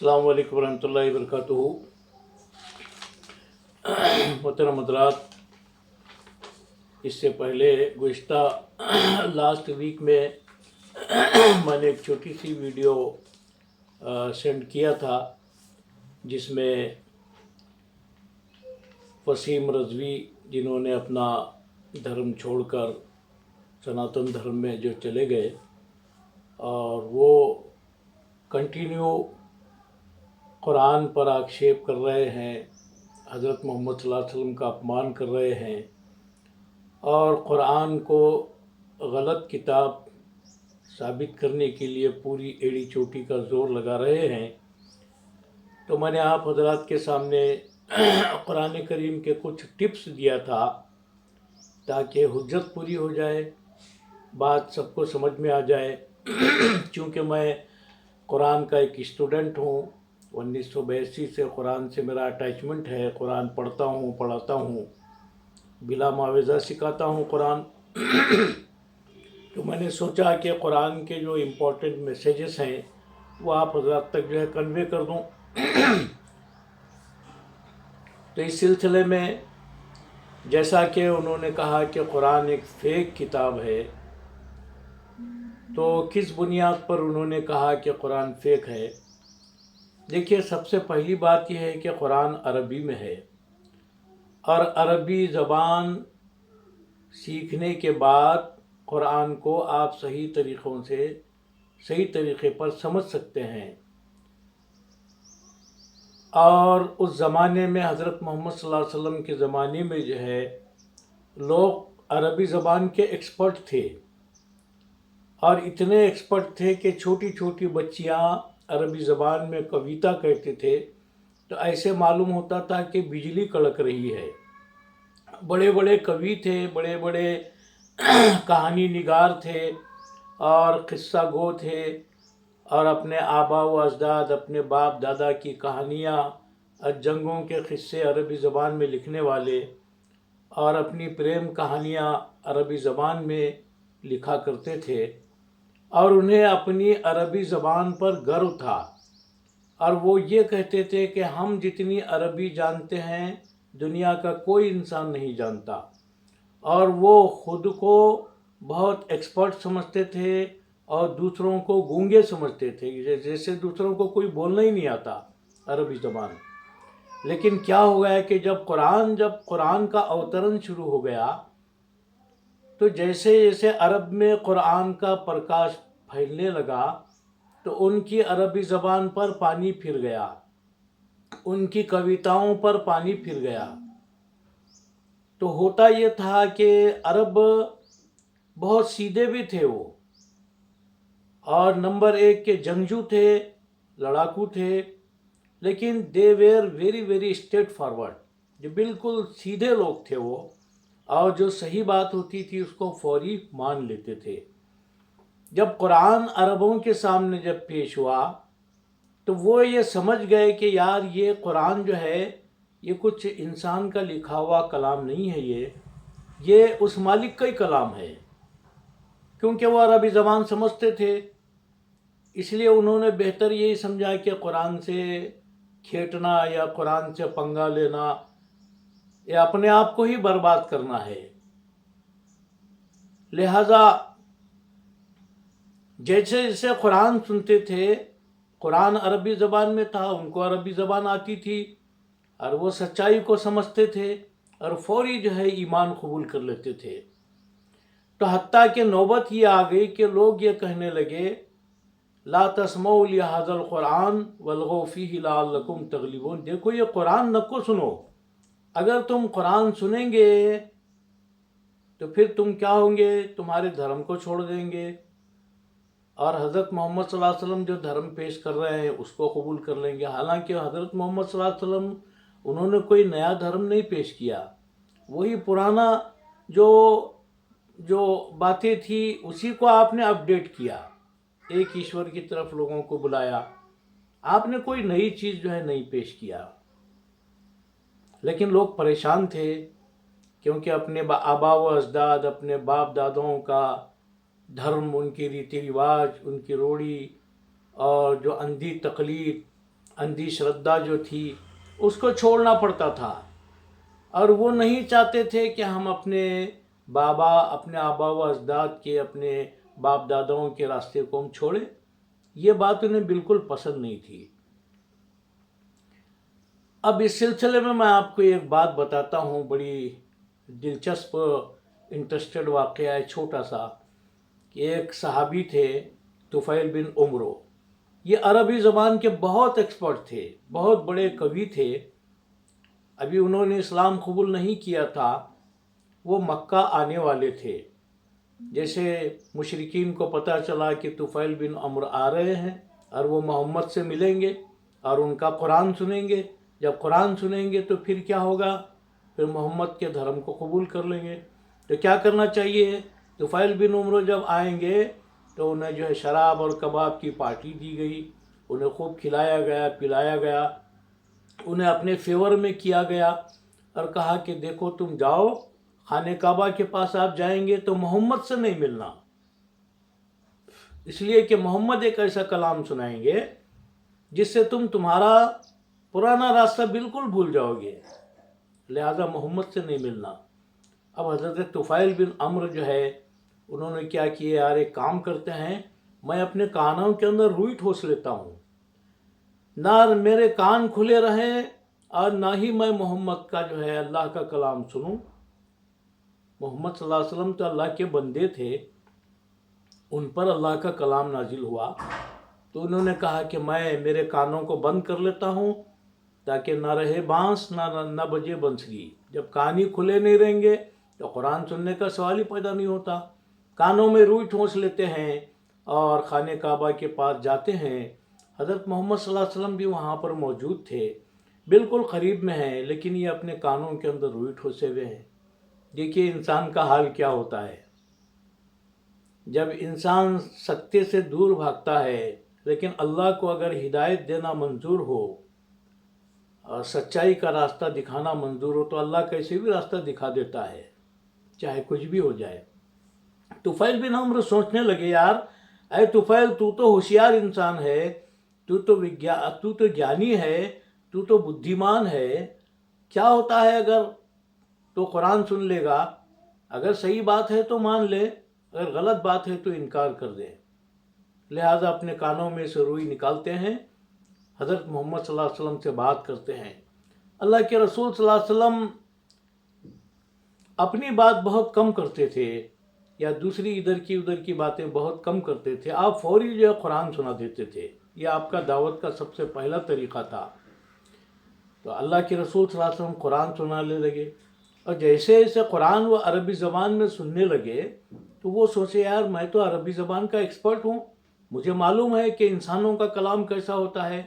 अस्सलाम वालेकुम रहमतुल्लाहि व बरकातुहू। मोहतरम हज़रात, इससे पहले गुज़िश्ता लास्ट वीक में मैंने एक छोटी सी वीडियो सेंड किया था जिसमें वसीम रज़वी, जिन्होंने अपना धर्म छोड़कर सनातन धर्म में जो चले गए और वो कंटिन्यू कुरान पर आक्षेप कर रहे हैं, हज़रत मोहम्मद सल्लल्लाहु अलैहि वसल्लम का अपमान कर रहे हैं और कुरान को गलत किताब साबित करने के लिए पूरी एड़ी चोटी का ज़ोर लगा रहे हैं। तो मैंने आप हज़रात के सामने कुरान करीम के कुछ टिप्स दिया था ताकि हुज्जत पूरी हो जाए, बात सबको समझ में आ जाए। क्योंकि मैं कुरान का एक स्टूडेंट हूँ, 1982 से कुरान से मेरा अटैचमेंट है। कुरान पढ़ता हूँ, पढ़ाता हूँ, बिला मुआवजा सिखाता हूँ कुरान। तो मैंने सोचा कि कुरान के जो इम्पोर्टेंट मैसेजेस हैं वो आप हज़रात तक जो है कन्वे कर दूँ। तो इस सिलसिले में जैसा कि उन्होंने कहा कि कुरान एक फ़ेक किताब है, तो किस बुनियाद पर उन्होंने कहा कि कुरान फ़ेक है? देखिए, सबसे पहली बात यह है कि कुरान अरबी में है और अरबी ज़बान सीखने के बाद कुरान को आप सही तरीक़ों से सही तरीक़े पर समझ सकते हैं। और उस ज़माने में हज़रत मोहम्मद सल्लल्लाहु अलैहि वसल्लम के ज़माने में जो है लोग अरबी ज़बान के एक्सपर्ट थे और इतने एक्सपर्ट थे कि छोटी छोटी बच्चियाँ अरबी ज़बान में कविता कहते थे तो ऐसे मालूम होता था कि बिजली कड़क रही है। बड़े बड़े कवि थे, बड़े बड़े कहानी निगार थे और किस्सा गो थे और अपने आबा व अजदाद, अपने बाप दादा की कहानियाँ, जंगों के किस्से अरबी ज़बान में लिखने वाले और अपनी प्रेम कहानियाँ अरबी ज़बान में लिखा करते थे और उन्हें अपनी अरबी ज़बान पर गर्व था और वो ये कहते थे कि हम जितनी अरबी जानते हैं दुनिया का कोई इंसान नहीं जानता। और वो ख़ुद को बहुत एक्सपर्ट समझते थे और दूसरों को गूंगे समझते थे, जैसे दूसरों को कोई बोलना ही नहीं आता अरबी ज़बान। लेकिन क्या हो गया कि जब कुरान का अवतरण शुरू हो गया तो जैसे जैसे अरब में कुरान का प्रकाश फैलने लगा तो उनकी अरबी ज़बान पर पानी फिर गया, उनकी कविताओं पर पानी फिर गया। तो होता ये था कि अरब बहुत सीधे भी थे वो और नंबर एक के जंगजू थे, लड़ाकू थे, लेकिन they were very very straight forward, जो बिल्कुल सीधे लोग थे वो, और जो सही बात होती थी उसको फौरी मान लेते थे। जब कुरान अरबों के सामने जब पेश हुआ तो वो ये समझ गए कि यार ये कुरान जो है ये कुछ इंसान का लिखा हुआ कलाम नहीं है, ये उस मालिक का ही कलाम है। क्योंकि वो अरबी ज़बान समझते थे, इसलिए उन्होंने बेहतर यही समझा कि कुरान से खेटना या कुरान से पंगा लेना या अपने आप को ही बर्बाद करना है। लिहाजा जैसे जैसे कुरान सुनते थे, कुरान अरबी ज़बान में था, उनको अरबी ज़बान आती थी और वो सच्चाई को समझते थे और फौरी जो है ईमान कबूल कर लेते थे। तो हत्ता कि नौबत ये आ गई कि लोग ये कहने लगे, ला तस्मऊ लिहाज़ल कुरान वल्गौ फ़ीहि लअल्लकुम तग़लिबून। देखो, ये कुरान न को सुनो, अगर तुम कुरान सुनेंगे तो फिर तुम क्या होंगे, तुम्हारे धर्म को छोड़ देंगे और हज़रत मोहम्मद सल्लल्लाहु अलैहि वसल्लम जो धर्म पेश कर रहे हैं उसको कबूल कर लेंगे। हालांकि हज़रत मोहम्मद सल्लल्लाहु अलैहि वसल्लम उन्होंने कोई नया धर्म नहीं पेश किया, वही पुराना जो बातें थी उसी को आपने अपडेट किया, एक ईश्वर की तरफ लोगों को बुलाया, आपने कोई नई चीज़ जो है नहीं पेश किया। लेकिन लोग परेशान थे क्योंकि अपने आबा व अजदाद, अपने बाप दादाओं का धर्म, उनके रीति रिवाज, उनकी रूढ़ी और जो अंधी तकलीद अंधी श्रद्धा जो थी उसको छोड़ना पड़ता था, और वो नहीं चाहते थे कि हम अपने अपने आबा व अजदाद के, अपने बाप दादाओं के रास्ते को हम छोड़ें। ये बात उन्हें बिल्कुल पसंद नहीं थी। अब इस सिलसिले में मैं आपको एक बात बताता हूँ, बड़ी दिलचस्प इंटरेस्टेड वाक़या है, छोटा सा। कि एक सहाबी थे तुफ़ैल बिन उमरो। ये अरबी ज़बान के बहुत एक्सपर्ट थे, बहुत बड़े कवि थे। अभी उन्होंने इस्लाम कबूल नहीं किया था, वो मक्का आने वाले थे। जैसे मुशरिकीन को पता चला कि तुफ़ैल बिन अमर आ रहे हैं और वो मोहम्मद से मिलेंगे और उनका कुरान सुनेंगे, जब कुरान सुनेंगे तो फिर क्या होगा, फिर मोहम्मद के धर्म को कबूल कर लेंगे। तो क्या करना चाहिए, तुफ़ैल बिन उमर जब आएंगे तो उन्हें जो है शराब और कबाब की पार्टी दी गई, उन्हें खूब खिलाया गया, पिलाया गया, उन्हें अपने फेवर में किया गया और कहा कि देखो तुम जाओ, खाने काबा के पास आप जाएंगे तो मोहम्मद से नहीं मिलना, इसलिए कि मोहम्मद एक ऐसा कलाम सुनाएंगे जिससे तुम्हारा पुराना रास्ता बिल्कुल भूल जाओगे, लिहाजा मोहम्मद से नहीं मिलना। अब हज़रत तुफ़ैल बिन अम्र जो है, उन्होंने क्या किया, यार एक काम करते हैं, मैं अपने कानों के अंदर रुई ठोस लेता हूँ, ना मेरे कान खुले रहें और ना ही मैं मोहम्मद का जो है अल्लाह का कलाम सुनूं। मोहम्मद सल्लल्लाहु अलैहि वसल्लम तो अल्लाह के बंदे थे, उन पर अल्लाह का कलाम नाजिल हुआ। तो उन्होंने कहा कि मैं मेरे कानों को बंद कर लेता हूँ ताकि ना रहे बांस ना बजे बंसरी। जब कान ही खुले नहीं रहेंगे तो कुरान सुनने का सवाल ही पैदा नहीं होता। कानों में रुई ठोंस लेते हैं और खाने काबा के पास जाते हैं। हज़रत मोहम्मद सल्लल्लाहु अलैहि वसल्लम भी वहाँ पर मौजूद थे, बिल्कुल करीब में हैं, लेकिन ये अपने कानों के अंदर रुई ठोसे हुए हैं। देखिए इंसान का हाल क्या होता है, जब इंसान सत्य से दूर भागता है, लेकिन अल्लाह को अगर हिदायत देना मंजूर हो और सच्चाई का रास्ता दिखाना मंजूर हो तो अल्लाह कैसे भी रास्ता दिखा देता है, चाहे कुछ भी हो जाए। तुफ़ैल बिन अम्र सोचने लगे, यार अरे तुफ़ैल, तू तो होशियार इंसान है, तू तो ज्ञानी है, तू तो बुद्धिमान है, क्या होता है अगर तो कुरान सुन लेगा, अगर सही बात है तो मान ले, अगर गलत बात है तो इनकार कर दे। लिहाजा अपने कानों में से रुई निकालते हैं, हज़रत मोहम्मद सल्लल्लाहु अलैहि वसल्लम से बात करते हैं। अल्लाह के रसूल सल्लल्लाहु अलैहि वसल्लम अपनी बात बहुत कम करते थे, या दूसरी इधर की उधर की बातें बहुत कम करते थे। आप फौरी जो है कुरान सुना देते थे, यह आपका दावत का सबसे पहला तरीक़ा था। तो अल्लाह के रसूल सल्लल्लाहु अलैहि वसल्लम कुरान सुनाने लगे, और जैसे जैसे कुरान वो अरबी ज़बान में सुनने लगे तो वो सोचे, यार मैं तो अरबी ज़बान का एक्सपर्ट हूँ, मुझे मालूम है कि इंसानों का कलाम कैसा होता है।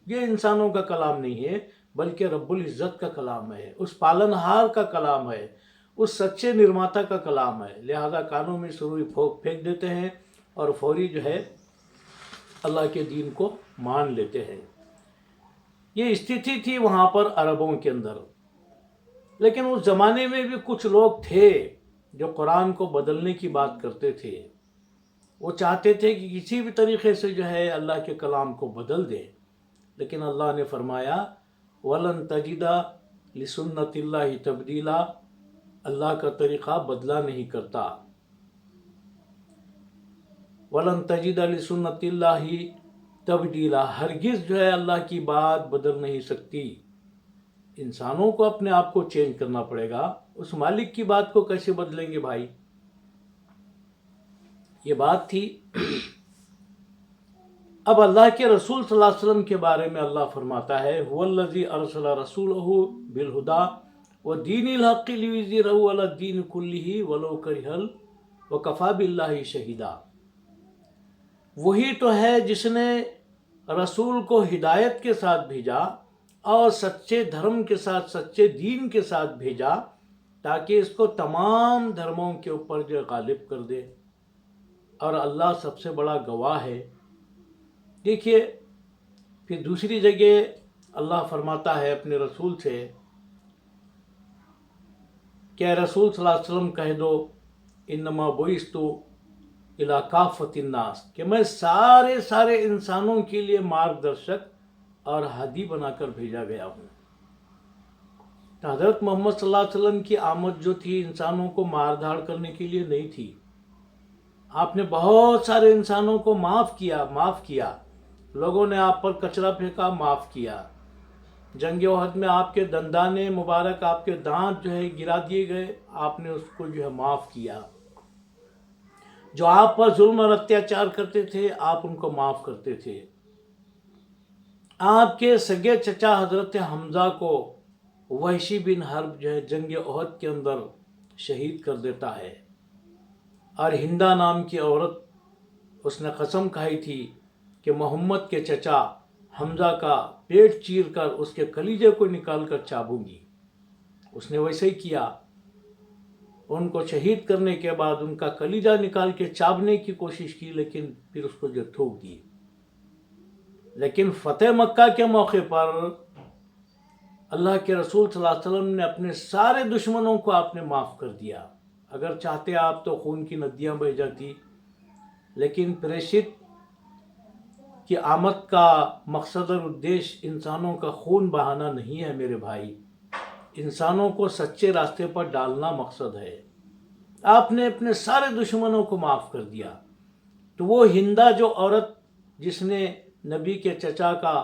ये इंसानों का कलाम नहीं है, बल्कि रब्बुल इज़्ज़त का कलाम है, उस पालनहार का कलाम है, उस सच्चे निर्माता का कलाम है। लिहाजा कानों में सुरुई फेंक देते हैं और फौरी जो है अल्लाह के दीन को मान लेते हैं। ये स्थिति थी वहाँ पर अरबों के अंदर। लेकिन उस ज़माने में भी कुछ लोग थे जो कुरान को बदलने की बात करते थे। वो चाहते थे कि किसी भी तरीक़े से जो है अल्लाह के कलाम को बदल दें, लेकिन अल्लाह ने फरमाया वलन तजिदा लिसुन्नतिल्लाहि तब्दीला, अल्लाह का तरीक़ा बदला नहीं करता। वलन तजिदा लिसुन्नतिल्लाहि तब्दीला, हरगिज़ जो है अल्लाह की बात बदल नहीं सकती। इंसानों को अपने आप को चेंज करना पड़ेगा, उस मालिक की बात को कैसे बदलेंगे भाई। ये बात थी। अब अल्लाह के रसूल सल्लल्लाहु अलैहि वसल्लम के बारे में अल्लाह फरमाता है हुवल्लज़ी अरसला रसूलहु बिलहुदा व दीनिल हक़्क़ि लियुज़हिरहु अला दीन कुल्लिही वलौ करिहल व कफ़ा बिल्लाहि शहीदा। वही तो है जिसने रसूल को हिदायत के साथ भेजा और सच्चे धर्म के साथ, सच्चे दीन के साथ भेजा, ताकि इसको तमाम धर्मों के ऊपर जो गालिब कर दे, और अल्लाह सबसे बड़ा गवाह है। देखिए फिर दूसरी जगह अल्लाह फरमाता है अपने रसूल से, क्या रसूल सल्लल्लाहु अलैहि वसल्लम कह दो इन्नमा बुइस्तु इला काफ़तिन नास, कि मैं सारे इंसानों के लिए मार्गदर्शक اور हादी बनाकर भेजा गया हूँ। तो हज़रत मोहम्मद सल्लल्लाहु अलैहि वसल्लम की आमद जो थी इंसानों को मार धाड़ करने के लिए नहीं थी। आपने बहुत सारे इंसानों को माफ़ किया। लोगों ने आप पर कचरा फेंका, माफ़ किया। जंग ओहद में आपके दंदाने मुबारक, आपके दांत जो है गिरा दिए गए, आपने उसको जो है माफ़ किया। जो आप पर जुल्म और अत्याचार करते थे, आप उनको माफ़ करते थे। आपके सगे चचा हज़रत हमज़ा को वहशी बिन हर्ब जो है जंग ओहद के अंदर शहीद कर देता है। और हिंदा नाम की औरत, उसने कसम खाई थी कि मोहम्मद के चचा हमज़ा का पेट चीर कर उसके कलीजे को निकाल कर चाबूंगी। उसने वैसे ही किया। उनको शहीद करने के बाद उनका कलीजा निकाल के चाबने की कोशिश की, लेकिन फिर उसको जो थूक दी। लेकिन फ़तेह मक्का के मौके पर अल्लाह के रसूल सल्लल्लाहु अलैहि वसल्लम ने अपने सारे दुश्मनों को आपने माफ़ कर दिया। अगर चाहते आप तो खून की नदियाँ बह जाती, लेकिन प्रेषित की आमद का मकसद और उद्देश्य इंसानों का खून बहाना नहीं है मेरे भाई। इंसानों को सच्चे रास्ते पर डालना मकसद है। आपने अपने सारे दुश्मनों को माफ़ कर दिया। तो वो हिंदा जो औरत जिसने नबी के चचा का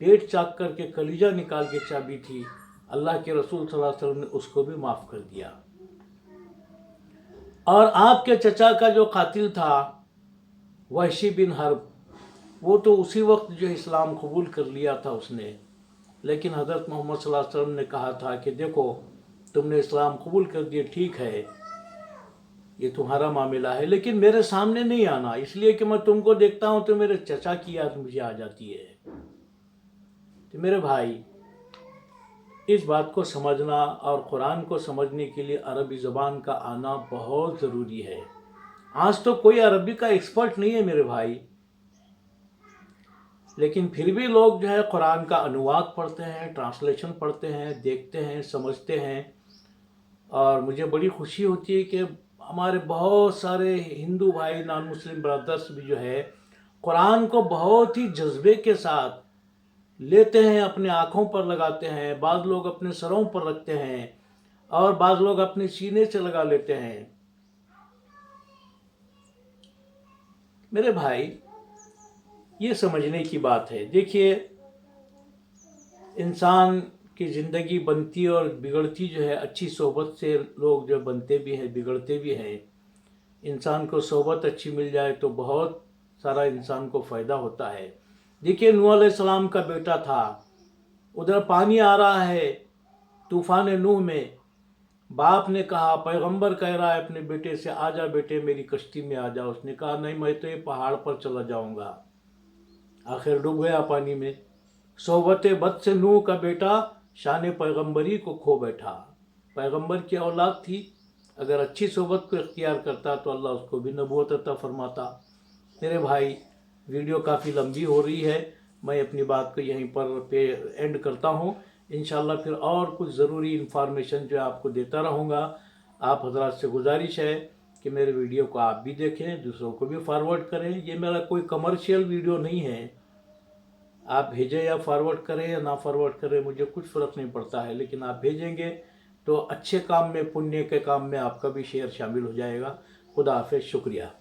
पेट चाक करके कलीजा निकाल के चाबी थी, अल्लाह के रसूल सल्लल्लाहु अलैहि वसल्लम ने उसको भी माफ़ कर दिया। और आपके चचा का जो कातिल था वहशी बिन हर्ब, वो तो उसी वक्त जो इस्लाम कबूल कर लिया था उसने। लेकिन हज़रत मोहम्मद सल्लल्लाहु अलैहि वसल्लम ने कहा था कि देखो, तुमने इस्लाम कबूल कर दिया, ठीक है, ये तुम्हारा मामला है, लेकिन मेरे सामने नहीं आना, इसलिए कि मैं तुमको देखता हूँ तो मेरे चचा की याद मुझे आ जाती है। तो मेरे भाई, इस बात को समझना और कुरान को समझने के लिए अरबी ज़बान का आना बहुत ज़रूरी है। आज तो कोई अरबी का एक्सपर्ट नहीं है मेरे भाई, लेकिन फिर भी लोग जो है कुरान का अनुवाद पढ़ते हैं, ट्रांसलेशन पढ़ते हैं, देखते हैं, समझते हैं। और मुझे बड़ी खुशी होती है कि हमारे बहुत सारे हिंदू भाई, नॉन मुस्लिम ब्रदर्स भी जो है कुरान को बहुत ही जज्बे के साथ लेते हैं, अपने आँखों पर लगाते हैं, बाद लोग अपने सरों पर रखते हैं और बाद लोग अपने सीने से लगा लेते हैं। मेरे भाई, ये समझने की बात है। देखिए, इंसान की ज़िंदगी बनती और बिगड़ती जो है अच्छी सोहबत से लोग जो बनते भी हैं, बिगड़ते भी हैं। इंसान को सोहबत अच्छी मिल जाए तो बहुत सारा इंसान को फ़ायदा होता है। देखिए, नूह अलैहिस्सलाम का बेटा था, उधर पानी आ रहा है तूफ़ान नूह में। बाप ने कहा, पैगंबर कह रहा है अपने बेटे से, आ जा बेटे, मेरी कश्ती में आ जा। उसने कहा, नहीं, मैं तो ये पहाड़ पर चला जाऊंगा। आखिर डूब गया पानी में। सोहबत बद से नूह का बेटा शान पैगंबरी को खो बैठा। पैगंबर की औलाद थी, अगर अच्छी सोहबत को इख्तियार करता तो अल्लाह उसको भी नबूवत अता फरमाता। मेरे भाई, वीडियो काफ़ी लंबी हो रही है, मैं अपनी बात को यहीं पर एंड करता हूँ। इंशाल्लाह फिर और कुछ ज़रूरी इन्फॉर्मेशन जो आपको देता रहूँगा। आप हजरात से गुजारिश है कि मेरे वीडियो को आप भी देखें, दूसरों को भी फॉरवर्ड करें। ये मेरा कोई कमर्शियल वीडियो नहीं है। आप भेजें या फॉरवर्ड करें या ना फॉरवर्ड करें, मुझे कुछ फ़र्क नहीं पड़ता है, लेकिन आप भेजेंगे तो अच्छे काम में, पुण्य के काम में आपका भी शेयर शामिल हो जाएगा। खुदा हाफिज़, शुक्रिया।